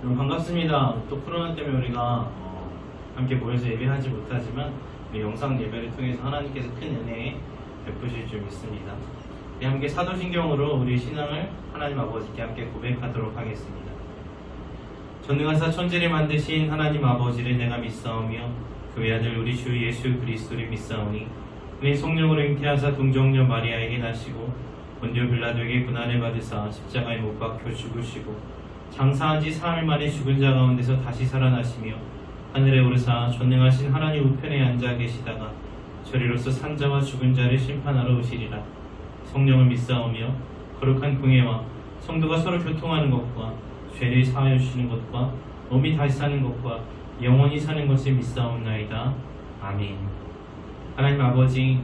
여러분 반갑습니다. 또 코로나 때문에 우리가 함께 모여서 예배하지 못하지만 우리 영상 예배를 통해서 하나님께서 큰 은혜 베푸실 줄 믿습니다. 우리 함께 사도신경으로 우리 신앙을 하나님 아버지께 함께 고백하도록 하겠습니다. 전능하사 천지를 만드신 하나님 아버지를 내가 믿사오며 그 외아들 우리 주 예수 그리스도를 믿사오니 그의 성령으로 잉태하사 동정녀 마리아에게 나시고 본디오 빌라도에게 고난을 받으사 십자가에 못 박혀 죽으시고 장사한 지 사흘 만에 죽은 자 가운데서 다시 살아나시며 하늘에 오르사 전능하신 하나님 우편에 앉아 계시다가 저리로서 산자와 죽은 자를 심판하러 오시리라. 성령을 믿사오며 거룩한 공예와 성도가 서로 교통하는 것과 죄를 사하여 주시는 것과 몸이 다시 사는 것과 영원히 사는 것을 믿사옵나이다. 아멘. 하나님 아버지,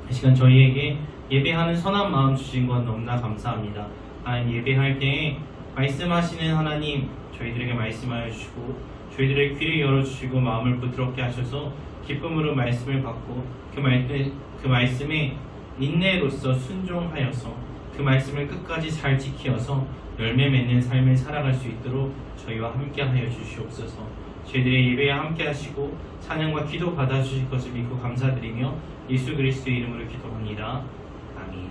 이 시간 저희에게 예배하는 선한 마음 주신 것 너무나 감사합니다. 하나님, 예배할 때에 말씀하시는 하나님, 저희들에게 말씀하여 주시고 저희들의 귀를 열어주시고 마음을 부드럽게 하셔서 기쁨으로 말씀을 받고 그 말씀에 인내로서 순종하여서 그 말씀을 끝까지 잘 지키어서 열매 맺는 삶을 살아갈 수 있도록 저희와 함께 하여 주시옵소서. 저희들의 예배에 함께 하시고 찬양과 기도 받아주실 것을 믿고 감사드리며 예수 그리스도의 이름으로 기도합니다. 아멘.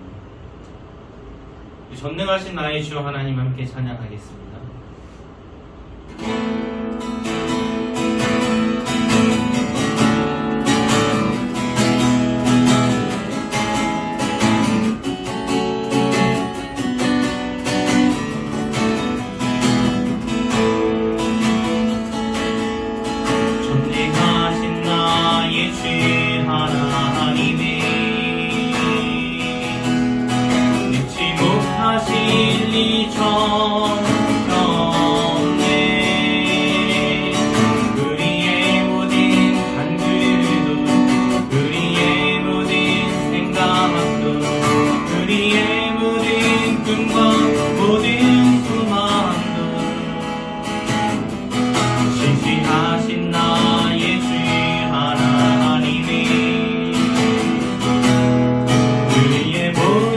전능하신 나의 주 하나님 함께 찬양하겠습니다. 전능하신 나의 주 하나님의 하실 리 정없네. 우리의 모든 간구도 우리의 모든 생각도 우리의 모든 꿈과 모든 소망도 신실하신 나의 주 하나님이 우리의 모든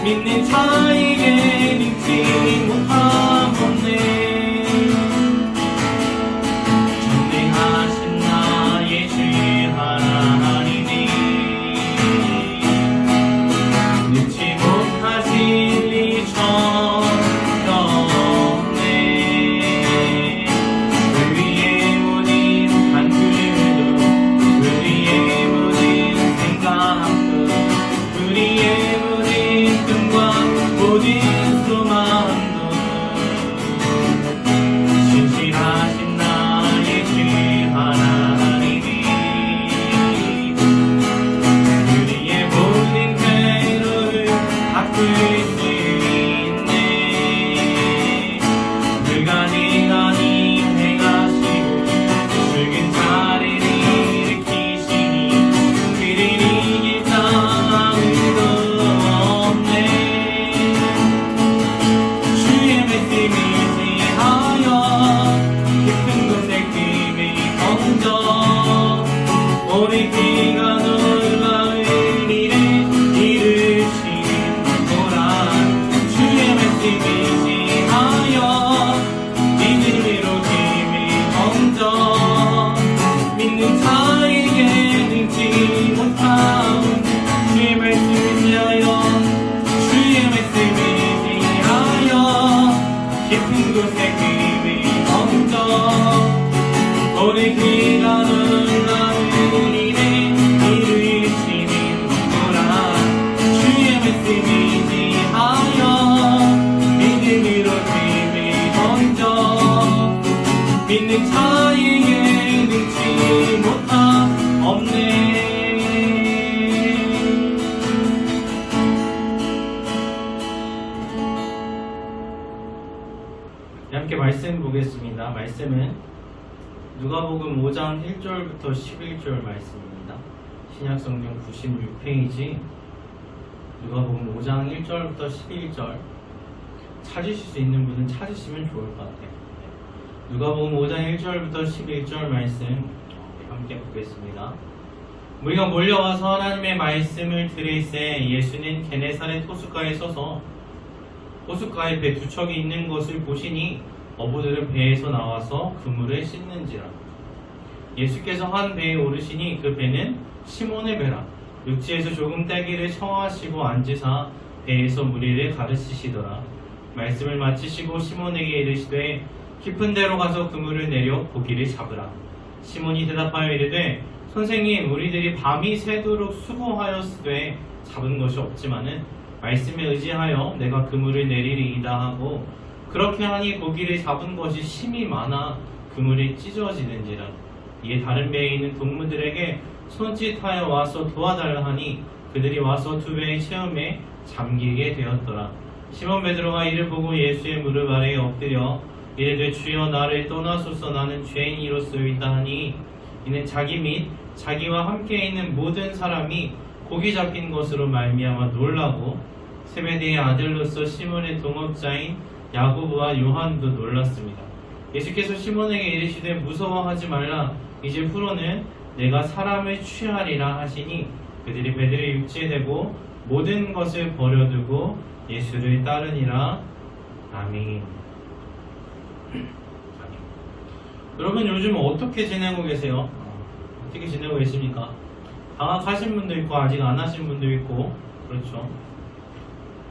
믿는 자에게 능치 못함 없네. 전능하신 나의 주 하나님이 능치 못하실 리 전혀 없네. 우리의 모든 간구도 우리의 모든 생각도 우리의 모든 소망도 신실하신 나의 주 하나님이 우리의 모든 괴로움을 바꿀 수 있네. 불가능한 일 행하시고 죽은 자를 일으키시니 그를 이길 자 아무도 없네. 깊은 곳에 힘이 번져 오늘 그가 놀라운 일을 이루시는 거라. 주의 말씀 의지하여 믿음으로 힘이 번져 믿는 자에게 능치 못함. 주의 말씀 의지하여 주의 말씀 의지하여 깊은 곳에 힘이 번져 오늘 그가 놀라운 일을 이루시는 거라. 주의 말씀 의지하여 믿음으로 힘이 번져 믿는 자에게 능치 못함. 없네. 함께 말씀 보겠습니다. 말씀은 누가복음 5장 1절부터 11절 말씀입니다. 신약성경 96페이지 누가복음 5장 1절부터 11절 찾으실 수 있는 분은 찾으시면 좋을 것 같아요. 누가복음 5장 1절부터 11절 말씀 함께 보겠습니다. 우리가 몰려와서 하나님의 말씀을 들을새 예수는 게네사렛 호숫가에 서서 호숫가에 배 두 척이 있는 것을 보시니 어부들은 배에서 나와서 그물을 씻는지라. 예수께서 한 배에 오르시니 그 배는 시몬의 배라. 육지에서 조금 떼기를 청하시고 앉으사 배에서 무리를 가르치시더라. 말씀을 마치시고 시몬에게 이르시되 깊은 데로 가서 그물을 내려 고기를 잡으라. 시몬이 대답하여 이르되 선생님, 우리들이 밤이 새도록 수고하였으되 잡은 것이 없지만은 말씀에 의지하여 내가 그물을 내리리이다 하고 그렇게 하니 고기를 잡은 것이 심히 많아 그물이 찢어지는지라. 이에 다른 배에 있는 동무들에게 손짓하여 와서 도와달라 하니 그들이 와서 두 배의 체험에 잠기게 되었더라. 시몬 베드로가 이를 보고 예수의 무릎 아래에 엎드려 이르되 주여 나를 떠나소서 나는 죄인이로소이다 하니 이는 자기 및 자기와 함께 있는 모든 사람이 고기 잡힌 것으로 말미암아 놀라고 세베대의 아들로서 시몬의 동업자인 야고보와 요한도 놀랐습니다. 예수께서 시몬에게 이르시되 무서워하지 말라. 이제 후로는 내가 사람을 취하리라 하시니 그들이 배들을 육지에 대고 모든 것을 버려두고 예수를 따르니라. 아멘. 여러분 요즘 어떻게 지내고 계세요? 어떻게 지내고 계십니까? 방학하신 분도 있고 아직 안 하신 분도 있고 그렇죠.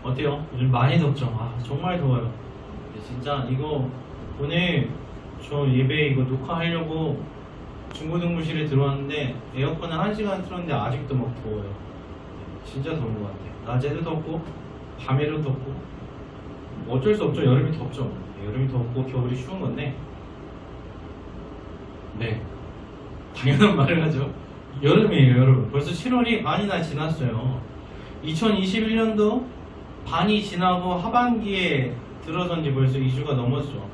어때요? 요즘 많이 덥죠? 정말 더워요. 진짜 이거 오늘 저 예배 이거 녹화하려고 중고등부실에 들어왔는데 에어컨을 1시간 틀었는데 아직도 막 더워요. 진짜 더운 것 같아요. 낮에도 덥고 밤에도 덥고 어쩔 수 없죠. 여름이 덥죠. 여름이 덥고 겨울이 추운 건데 네 당연한 말을 하죠. 여름이에요. 여러분 벌써 7월이 반이나 지났어요. 2021년도 반이 지나고 하반기에 들어선 지 벌써 2주가 넘었죠.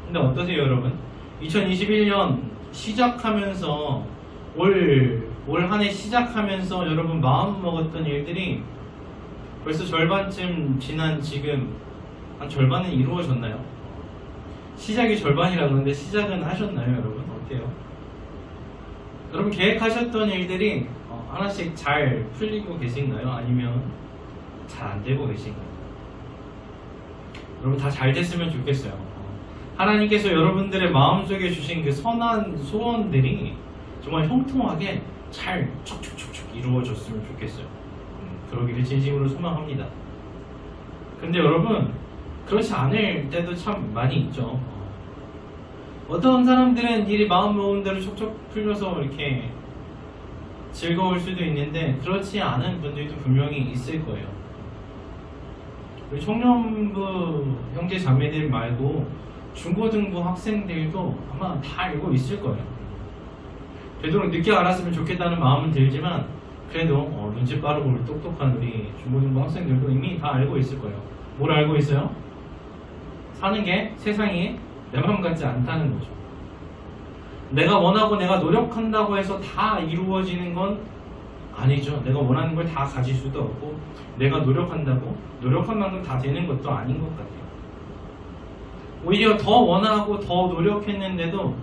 근데 어떠세요 여러분? 2021년 시작하면서 올 한 해 시작하면서 여러분 마음 먹었던 일들이 벌써 절반쯤 지난 지금 한 절반은 이루어졌나요? 시작이 절반이라 그러는데 시작은 하셨나요 여러분? 어때요? 여러분 계획하셨던 일들이 하나씩 잘 풀리고 계신가요? 아니면 잘 안 되고 계신가요? 여러분 다 잘 됐으면 좋겠어요. 하나님께서 여러분들의 마음속에 주신 그 선한 소원들이 정말 형통하게 잘 촉촉촉촉 이루어졌으면 좋겠어요. 그러기를 진심으로 소망합니다. 근데 여러분 그렇지 않을 때도 참 많이 있죠. 어떤 사람들은 일이 마음 먹은 대로 촉촉 풀려서 이렇게 즐거울 수도 있는데 그렇지 않은 분들도 분명히 있을 거예요. 우리 청년부 형제 자매들 말고 중고등부 학생들도 아마 다 알고 있을 거예요. 되도록 늦게 알았으면 좋겠다는 마음은 들지만 그래도 눈치 빠르고 똑똑한 우리 중고등부 학생들도 이미 다 알고 있을 거예요. 뭘 알고 있어요? 사는 게 세상이 내 마음 같지 않다는 거죠. 내가 원하고 내가 노력한다고 해서 다 이루어지는 건 아니죠. 내가 원하는 걸 다 가질 수도 없고 내가 노력한다고 노력한 만큼 다 되는 것도 아닌 것 같아요. 오히려 더 원하고 더 노력했는데도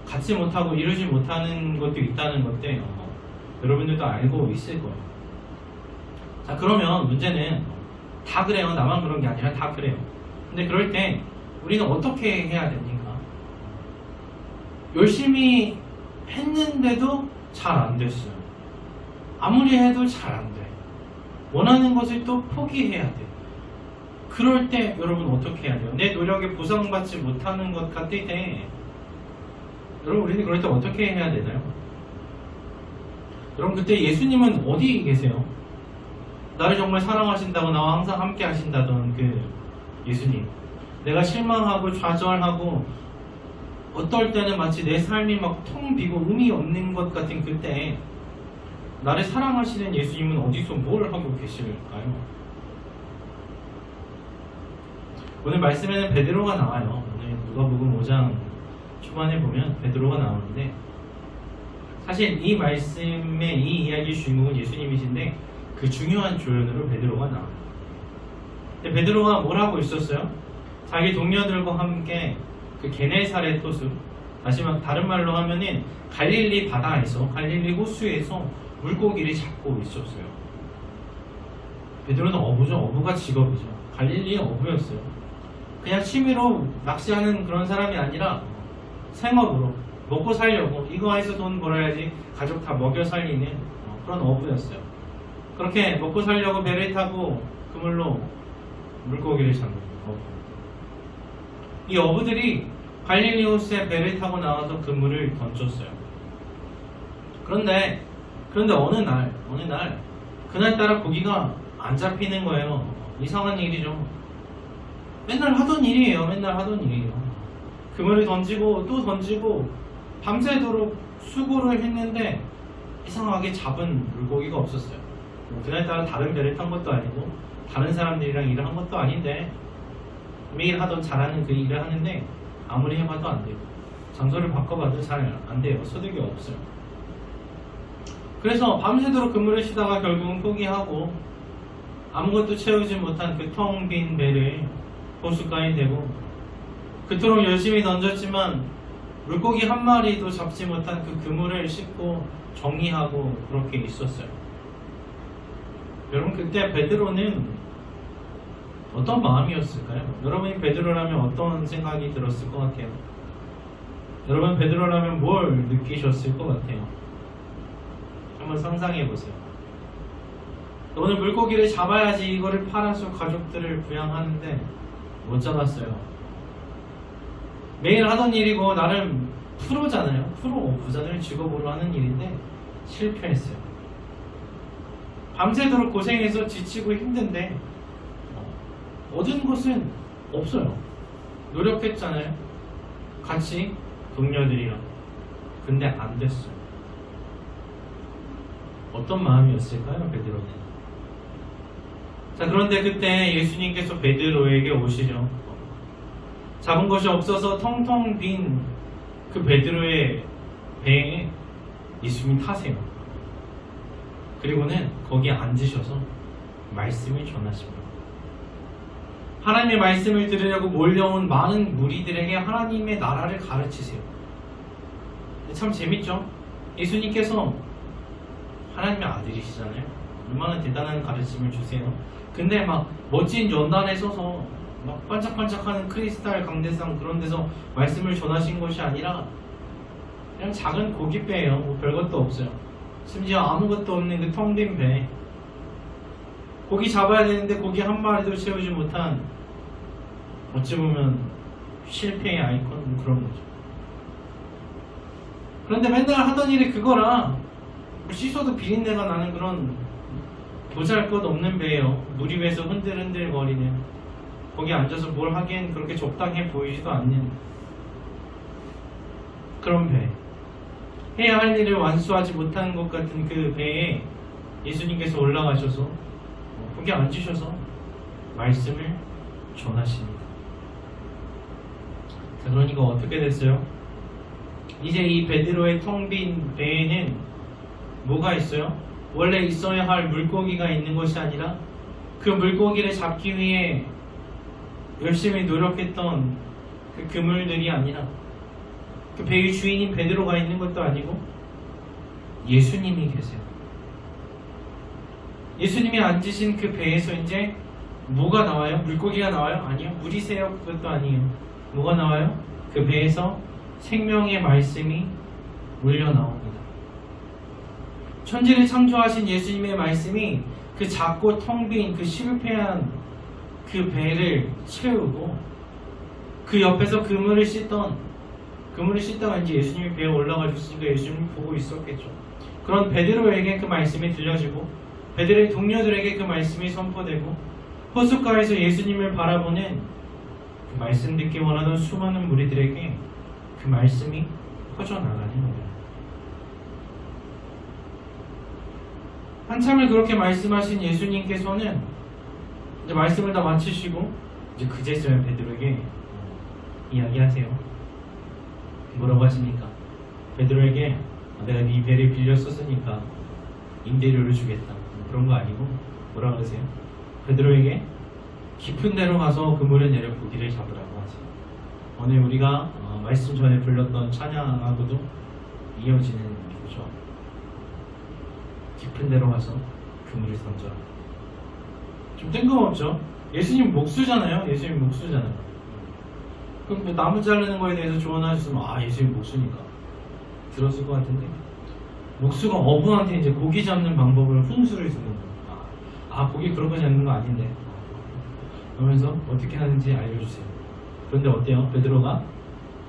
갖지 못하고 이루지 못하는 것도 있다는 것들 여러분들도 알고 있을 거예요. 자, 그러면 문제는 다 그래요. 나만 그런 게 아니라 다 그래요. 근데 그럴 때 우리는 어떻게 해야 됩니까? 열심히 했는데도 잘 안 됐어요. 아무리 해도 잘 안 돼. 원하는 것을 또 포기해야 돼. 그럴 때 여러분 어떻게 해야 돼요? 내 노력에 보상받지 못하는 것 같을 때 여러분 우리는 그럴 때 어떻게 해야 되나요? 여러분 그때 예수님은 어디 계세요? 나를 정말 사랑하신다고 나와 항상 함께 하신다던 그 예수님, 내가 실망하고 좌절하고 어떨 때는 마치 내 삶이 막 텅 비고 의미 없는 것 같은 그때 나를 사랑하시는 예수님은 어디서 뭘 하고 계실까요? 오늘 말씀에는 베드로가 나와요. 오늘 누가복음 5장 초반에 보면 베드로가 나오는데, 사실 이 말씀의 이 이야기의 주인공은 예수님이신데 그 중요한 조연으로 베드로가 나와요. 근데 베드로가 뭘 하고 있었어요? 자기 동료들과 함께 그 게네사렛 호수, 다른 말로 하면은 갈릴리 바다에서, 갈릴리 호수에서 물고기를 잡고 있었어요. 베드로는 어부죠. 어부가 직업이죠. 갈릴리의 어부였어요. 그냥 취미로 낚시하는 그런 사람이 아니라 생업으로 먹고 살려고, 이거 해서 돈 벌어야지 가족 다 먹여 살리는 그런 어부였어요. 그렇게 먹고 살려고 배를 타고 그물로 물고기를 잡는 어부. 이 어부들이 갈릴리 호수에 배를 타고 나와서 그물을 던졌어요. 그런데 어느 날 그날따라 고기가 안 잡히는 거예요. 이상한 일이죠. 맨날 하던 일이에요. 그물을 던지고 또 던지고 밤새도록 수고를 했는데 이상하게 잡은 물고기가 없었어요. 그날따라 다른 배를 탄 것도 아니고 다른 사람들이랑 일을 한 것도 아닌데 매일 하던 잘하는 그 일을 하는데 아무리 해봐도 안 돼요. 장소를 바꿔봐도 잘 안 돼요. 소득이 없어요. 그래서 밤새도록 그물을 쉬다가 결국은 포기하고 아무것도 채우지 못한 그 텅 빈 배를 호숫가에 대고 그토록 열심히 던졌지만 물고기 한 마리도 잡지 못한 그 그물을 씻고 정리하고 그렇게 있었어요. 여러분, 그때 베드로는 어떤 마음이었을까요? 여러분이 베드로라면 어떤 생각이 들었을 것 같아요? 여러분 베드로라면 뭘 느끼셨을 것 같아요? 한번 상상해 보세요. 오늘 물고기를 잡아야지 이거를 팔아서 가족들을 부양하는데 못 잡았어요. 매일 하던 일이고 나름 프로잖아요. 프로 부자들 직업으로 하는 일인데 실패했어요. 밤새도록 고생해서 지치고 힘든데 얻은 것은 없어요. 노력했잖아요. 같이 동료들이랑. 근데 안 됐어요. 어떤 마음이었을까요, 베드로는? 자, 그런데 그때 예수님께서 베드로에게 오시죠. 잡은 것이 없어서 텅텅 빈 그 베드로의 배에 예수님이 타세요. 그리고는 거기에 앉으셔서 말씀을 전하십니다. 하나님의 말씀을 들으려고 몰려온 많은 무리들에게 하나님의 나라를 가르치세요. 참 재밌죠? 예수님께서 하나님의 아들이시잖아요. 얼마나 대단한 가르침을 주세요. 근데 막 멋진 연단에 서서 막 반짝반짝하는 크리스탈 강대상 그런 데서 말씀을 전하신 것이 아니라 그냥 작은 고깃배예요. 뭐 별것도 없어요. 심지어 아무것도 없는 그 텅 빈 배. 고기 잡아야 되는데 고기 한 마리도 채우지 못한, 어찌 보면 실패의 아이콘 그런 거죠. 그런데 맨날 하던 일이 그거라 씻어도 비린내가 나는 그런 보잘것없는 배예요. 물 위에서 흔들흔들 거리는, 거기 앉아서 뭘 하기엔 그렇게 적당해 보이지도 않는 그런 배. 해야 할 일을 완수하지 못한 것 같은 그 배에 예수님께서 올라가셔서 거기 앉으셔서 말씀을 전하십니다. 자, 그러니까 어떻게 됐어요? 이제 이 베드로의 텅 빈 배에는 뭐가 있어요? 원래 있어야 할 물고기가 있는 것이 아니라 그 물고기를 잡기 위해 열심히 노력했던 그 그물들이 아니라 그 배의 주인인 베드로가 있는 것도 아니고 예수님이 계세요. 예수님이 앉으신 그 배에서 이제 뭐가 나와요? 물고기가 나와요? 아니요. 물이세요? 그것도 아니에요. 뭐가 나와요? 그 배에서 생명의 말씀이 물려 나옵니다. 천지를 창조하신 예수님의 말씀이 그 작고 텅 빈 그 실패한 그 배를 채우고 그 옆에서 그물을 씻다가 이제 예수님이 배에 올라가셨으니까 예수님을 보고 있었겠죠. 그런 베드로에게 그 말씀이 들려지고 베드로의 동료들에게 그 말씀이 선포되고 호숫가에서 예수님을 바라보는 그 말씀 듣기 원하던 수많은 무리들에게 그 말씀이 퍼져나가는 거예요. 한참을 그렇게 말씀하신 예수님께서는 이제 말씀을 다 마치시고 이제 그제서야 베드로에게 이야기하세요. 뭐라고 하십니까? 베드로에게 내가 네 배를 빌렸었으니까 임대료를 주겠다, 그런 거 아니고 뭐라 그러세요? 베드로에게 깊은 데로 가서 그물을 내려 고기를 잡으라고 하세요. 오늘 우리가 말씀 전에 불렀던 찬양하고도 이어지는 구조. 깊은 데로 가서 그물을 던져라. 좀 뜬금없죠? 예수님 목수잖아요. 예수님 목수잖아요. 그럼 뭐 나무 자르는 거에 대해서 조언하셨으면 예수님 목수니까 들었을 것 같은데, 목수가 어부한테 이제 고기 잡는 방법을 훈수를 주는 거예요. 고기 그런 거 잡는 거 아닌데, 그러면서 어떻게 하는지 알려주세요. 그런데 어때요? 베드로가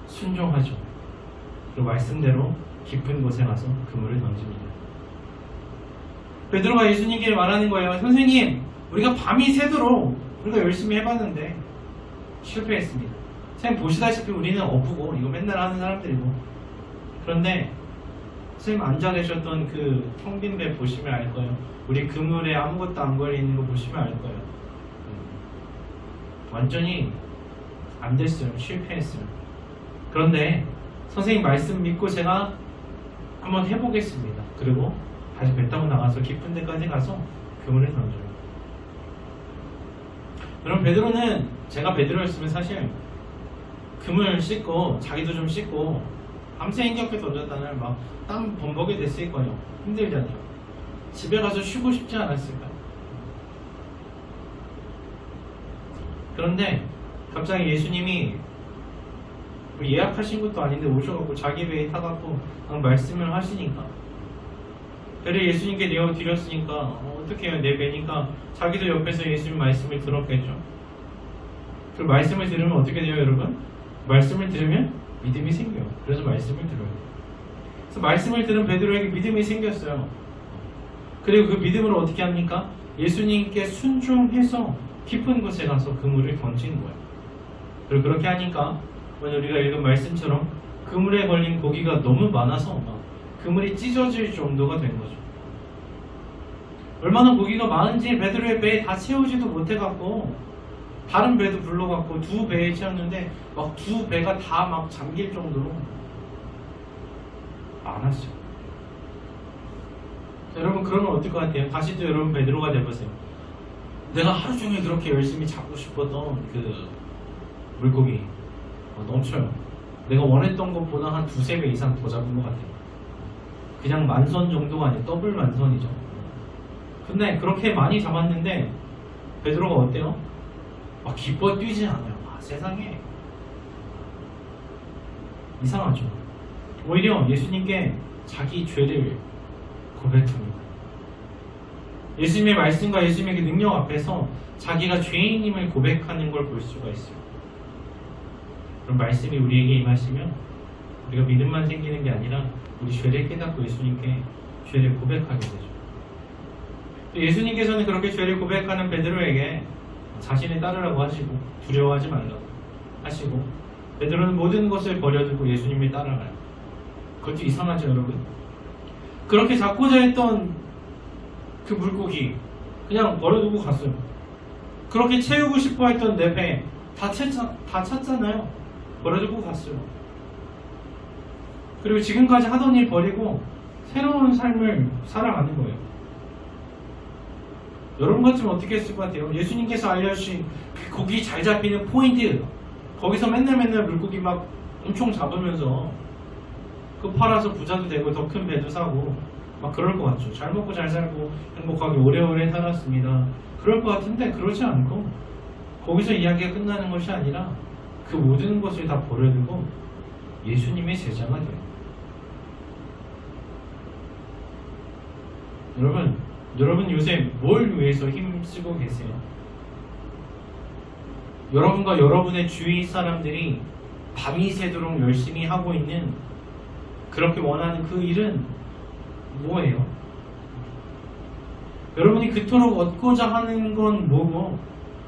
순종하죠. 그리고 말씀대로 깊은 곳에 가서 그물을 던집니다. 베드로가 예수님께 말하는 거예요. 선생님, 우리가 밤이 새도록 우리가 열심히 해봤는데 실패했습니다. 선생님 보시다시피 우리는 어부고 이거 맨날 하는 사람들이고, 그런데 선생님 앉아 계셨던 그 텅 빈 배 보시면 알 거예요. 우리 그물에 아무것도 안 걸려있는 거 보시면 알 거예요. 완전히 안 됐어요. 실패했어요. 그런데 선생님 말씀 믿고 제가 한번 해보겠습니다. 그리고 다시 배 타고 나가서 깊은 데까지 가서 그물을 던져요. 여러분, 베드로는, 제가 베드로였으면 사실 그물 씻고 자기도 좀 씻고 밤새 힘겹게 던졌다는 막 땀 범벅이 됐을 거예요. 힘들잖아요. 집에 가서 쉬고 싶지 않았을까요? 그런데 갑자기 예수님이 예약하신 것도 아닌데 오셔갖고 자기 배에 타갖고 말씀을 하시니까, 배를 예수님께 내어드렸으니까 어떻게 해요? 내 배니까 자기도 옆에서 예수님 말씀을 들었겠죠. 그 말씀을 들으면 어떻게 돼요, 여러분? 말씀을 들으면 믿음이 생겨요. 그래서 말씀을 들어요. 그래서 말씀을 들은 베드로에게 믿음이 생겼어요. 그리고 그 믿음을 어떻게 합니까? 예수님께 순종해서 깊은 곳에 가서 그물을 던지는 거예요. 그리고 그렇게 하니까 오늘 우리가 읽은 말씀처럼 그물에 걸린 고기가 너무 많아서 막 그물이 찢어질 정도가 된 거죠. 얼마나 고기가 많은지 베드로의 배에 다 채우지도 못해갖고 다른 배도 불러갖고 두 배에 채웠는데 막 두 배가 다 막 잠길 정도로 많았어요. 여러분, 그러면 어떨 것 같아요? 다시 또 여러분 베드로가 돼보세요. 내가 하루 종일 그렇게 열심히 잡고 싶었던 그 물고기 넘쳐요. 내가 원했던 것보다 한 두세 배 이상 더 잡은 것 같아요. 그냥 만선 정도가 아니에요. 더블 만선이죠. 근데 그렇게 많이 잡았는데 베드로가 어때요? 막 기뻐 뛰지 않아요. 세상에 이상하죠. 오히려 예수님께 자기 죄를 고백합니다. 예수님의 말씀과 예수님의 그 능력 앞에서 자기가 죄인임을 고백하는 걸 볼 수가 있어요. 그럼 말씀이 우리에게 임하시면 우리가 믿음만 생기는 게 아니라 우리 죄를 깨닫고 예수님께 죄를 고백하게 되죠. 예수님께서는 그렇게 죄를 고백하는 베드로에게 자신을 따르라고 하시고 두려워하지 말라고 하시고, 베드로는 모든 것을 버려두고 예수님을 따라가요. 그것도 이상하죠, 여러분? 그렇게 잡고자 했던 그 물고기 그냥 버려두고 갔어요. 그렇게 채우고 싶어 했던 내 배 다 찼잖아요. 버려두고 갔어요. 그리고 지금까지 하던 일 버리고 새로운 삶을 살아가는 거예요. 여러분 같으면 어떻게 했을 것 같아요? 예수님께서 알려주신 그 고기 잘 잡히는 포인트, 거기서 맨날 물고기 막 엄청 잡으면서 그 팔아서 부자도 되고 더 큰 배도 사고 막 그럴 것 같죠. 잘 먹고 잘 살고 행복하게 오래오래 살았습니다. 그럴 것 같은데 그러지 않고 거기서 이야기가 끝나는 것이 아니라 그 모든 것을 다 버려두고 예수님의 제자가 돼요. 여러분 요새 뭘 위해서 힘쓰고 계세요? 여러분과 여러분의 주위 사람들이 밤이 새도록 열심히 하고 있는, 그렇게 원하는 그 일은 뭐예요? 여러분이 그토록 얻고자 하는 건 뭐고,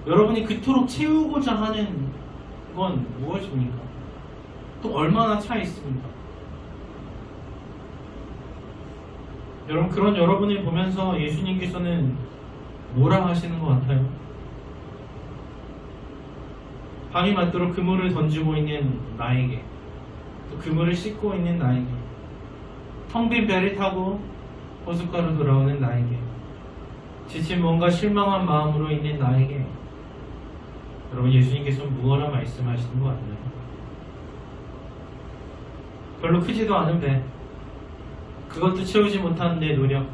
여러분이 그토록 채우고자 하는 건 무엇입니까? 또 얼마나 차 있습니까? 여러분, 그런 여러분을 보면서 예수님께서는 뭐라 하시는 것 같아요? 밤이 맞도록 그물을 던지고 있는 나에게, 또 그물을 씻고 있는 나에게, 텅 빈 배를 타고 호숫가로 돌아오는 나에게, 지친 뭔가 실망한 마음으로 있는 나에게, 여러분, 예수님께서 무엇라 말씀하시는 것 같나요? 별로 크지도 않은 배, 그것도 채우지 못한 내 노력,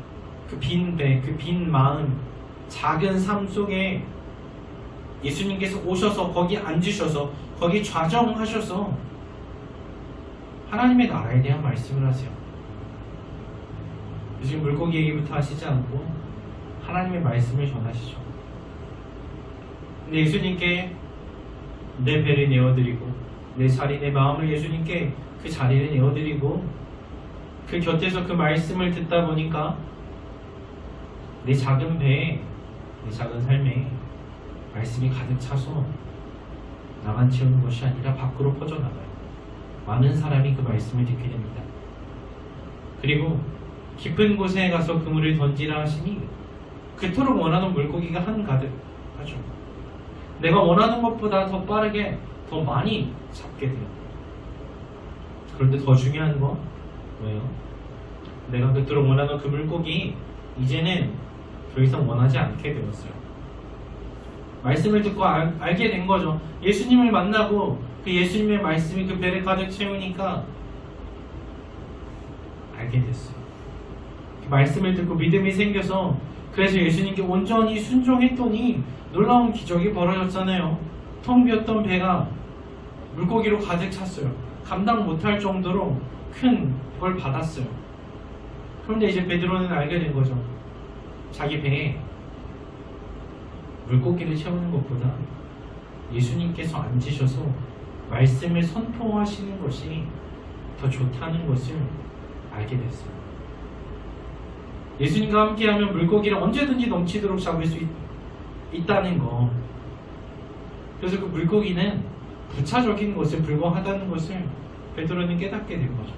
그 빈 배, 그 빈 마음, 작은 삶 속에 예수님께서 오셔서 거기 앉으셔서 거기 좌정하셔서 하나님의 나라에 대한 말씀을 하세요. 지금 물고기 얘기부터 하시지 않고 하나님의 말씀을 전하시죠. 근데 예수님께 내 배를 내어드리고 내 자리, 내 마음을 예수님께 그 자리를 내어드리고 그 곁에서 그 말씀을 듣다 보니까 내 작은 배에, 내 작은 삶에 말씀이 가득 차서 나만 채우는 것이 아니라 밖으로 퍼져나가요. 많은 사람이 그 말씀을 듣게 됩니다. 그리고 깊은 곳에 가서 그물을 던지라 하시니 그토록 원하는 물고기가 한가득 하죠. 내가 원하는 것보다 더 빠르게 더 많이 잡게 돼요. 그런데 더 중요한 건 뭐예요? 내가 그토록 원하는 그 물고기 이제는 더 이상 원하지 않게 되었어요. 말씀을 듣고 알게 된 거죠. 예수님을 만나고 그 예수님의 말씀이 그 배를 가득 채우니까 알게 됐어요. 그 말씀을 듣고 믿음이 생겨서 그래서 예수님께 온전히 순종했더니 놀라운 기적이 벌어졌잖아요. 텅 비었던 배가 물고기로 가득 찼어요. 감당 못할 정도로 큰 걸 받았어요. 그런데 이제 베드로는 알게 된 거죠. 자기 배에 물고기를 채우는 것보다 예수님께서 앉으셔서 말씀을 선포하시는 것이 더 좋다는 것을 알게 됐어요. 예수님과 함께하면 물고기를 언제든지 넘치도록 잡을 수 있다는 거. 그래서 그 물고기는 부차적인 것에 불과하다는 것을 베드로는 깨닫게 된 거죠.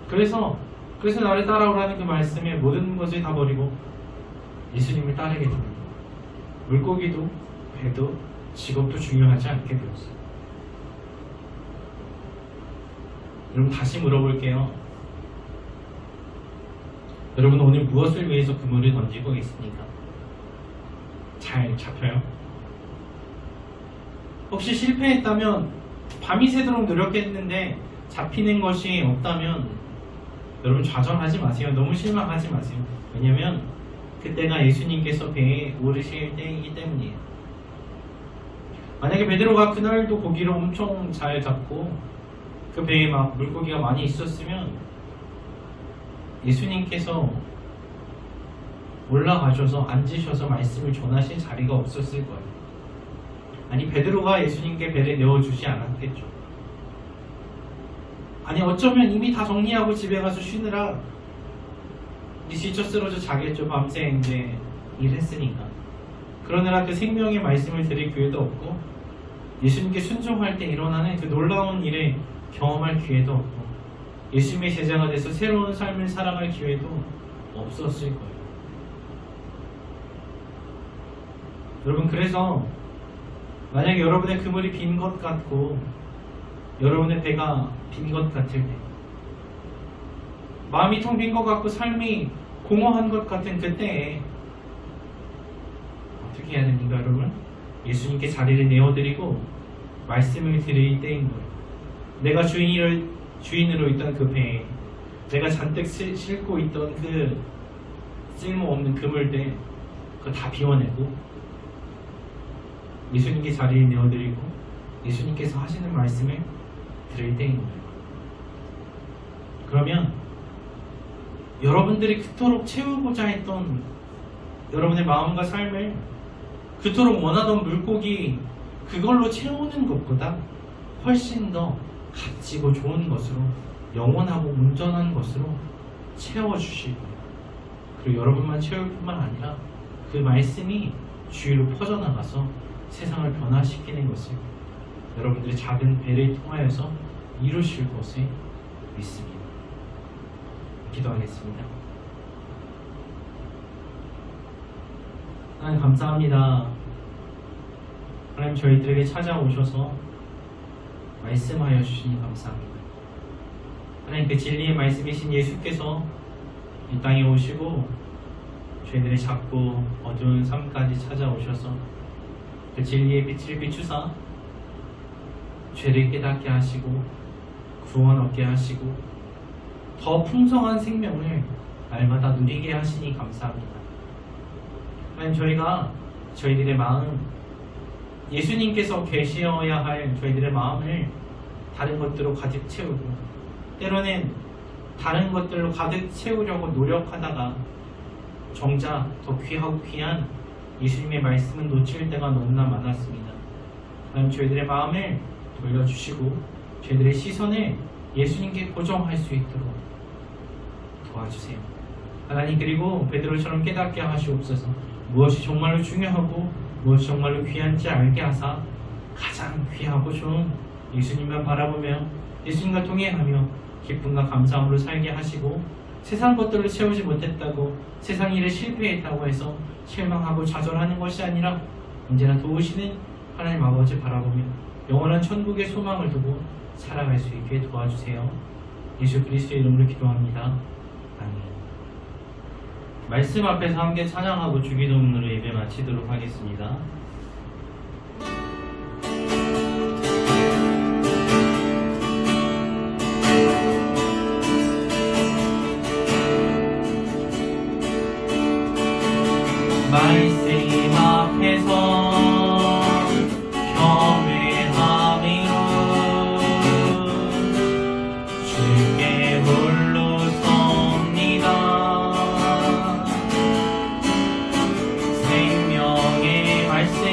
그래서 나를 따라오라는 그 말씀에 모든 것을 다 버리고 예수님을 따르게 됩니다. 물고기도 배도 직업도 중요하지 않게 되었어요. 여러분, 다시 물어볼게요. 여러분, 오늘 무엇을 위해서 그물을 던지고 있습니까? 잘 잡혀요? 혹시 실패했다면, 밤이 새도록 노력했는데 잡히는 것이 없다면 여러분, 좌절하지 마세요. 너무 실망하지 마세요. 왜냐면 그때가 예수님께서 배에 오르실 때이기 때문이에요. 만약에 베드로가 그날도 고기를 엄청 잘 잡고 그 배에 막 물고기가 많이 있었으면 예수님께서 올라가셔서 앉으셔서 말씀을 전하실 자리가 없었을 거예요. 아니, 베드로가 예수님께 배를 내어주지 않았겠죠. 아니, 어쩌면 이미 다 정리하고 집에 가서 쉬느라 지쳐 쓰러져 자겠죠. 밤새 이제 일했으니까. 그러느라 그 생명의 말씀을 드릴 기회도 없고 예수님께 순종할 때 일어나는 그 놀라운 일을 경험할 기회도 없고 예수님의 제자가 돼서 새로운 삶을 살아갈 기회도 없었을 거예요. 여러분, 그래서 만약에 여러분의 그물이 빈 것 같고 여러분의 배가 빈 것 같을 때, 마음이 텅 빈 것 같고 삶이 공허한 것 같은 그때에 어떻게 해야 됩니까, 여러분? 예수님께 자리를 내어드리고 말씀을 드릴 때인 거예요. 내가 주인으로 있던 그 배에 내가 잔뜩 싣고 있던 그 쓸모없는 그물들 그거 다 비워내고 예수님께 자리를 내어드리고 예수님께서 하시는 말씀을 들을 때인 거예요. 그러면 여러분들이 그토록 채우고자 했던 여러분의 마음과 삶을 그토록 원하던 물고기 그걸로 채우는 것보다 훨씬 더 값지고 좋은 것으로 영원하고 온전한 것으로 채워주실 거예요. 그리고 여러분만 채울 뿐만 아니라 그 말씀이 주위로 퍼져나가서 세상을 변화시키는 것을 여러분들의 작은 배를 통하여서 이루실 것을 믿습니다. 기도하겠습니다. 하나님 감사합니다. 하나님 저희들에게 찾아오셔서 말씀하여 주시니 감사합니다. 하나님 그 진리의 말씀이신 예수께서 이 땅에 오시고 저희들의 작고 어두운 삶까지 찾아오셔서 그 진리의 빛을 비추사 죄를 깨닫게 하시고 구원 얻게 하시고 더 풍성한 생명을 날마다 누리게 하시니 감사합니다. 하나님 저희가 저희들의 마음 예수님께서 계셔야 할 저희들의 마음을 다른 것들로 가득 채우고 때로는 다른 것들로 가득 채우려고 노력하다가 정작 더 귀하고 귀한 예수님의 말씀은 놓칠 때가 너무나 많았습니다. 하나님 저희들의 마음을 돌려주시고 저희들의 시선을 예수님께 고정할 수 있도록 도와주세요. 하나님 그리고 베드로처럼 깨닫게 하시옵소서. 무엇이 정말로 중요하고 무엇이 정말로 귀한지 알게 하사 가장 귀하고 좋은 예수님만 바라보며 예수님과 동행하며 기쁨과 감사함으로 살게 하시고 세상 것들로 채우지 못했다고 세상 일에 실패했다고 해서 실망하고 좌절하는 것이 아니라 언제나 도우시는 하나님 아버지 바라보며 영원한 천국의 소망을 두고 살아갈 수 있게 도와주세요. 예수 그리스도의 이름으로 기도합니다. 아멘. 말씀 앞에서 함께 찬양하고 주기도문으로 예배 마치도록 하겠습니다. 말씀 앞에서 경외함으로 주께 홀로 섭니다. 생명의 말씀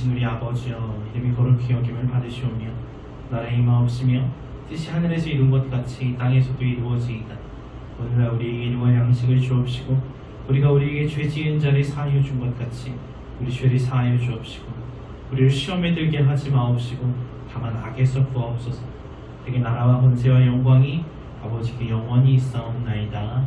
되신 우리 아버지여, 이름이 거룩히 여김을 받으시오며 나라의 임하옵시며 뜻이 하늘에서 이룬 것 같이 땅에서도 이루어지이다. 오늘날 우리에게 일용할 양식을 주옵시고 우리가 우리에게 죄 지은 자를 사하여 준 것 같이 우리 죄를 사하여 주옵시고 우리를 시험에 들게 하지 마옵시고 다만 악에서 구하옵소서. 되게 나라와 권세와 영광이 아버지께 영원히 있사옵나이다.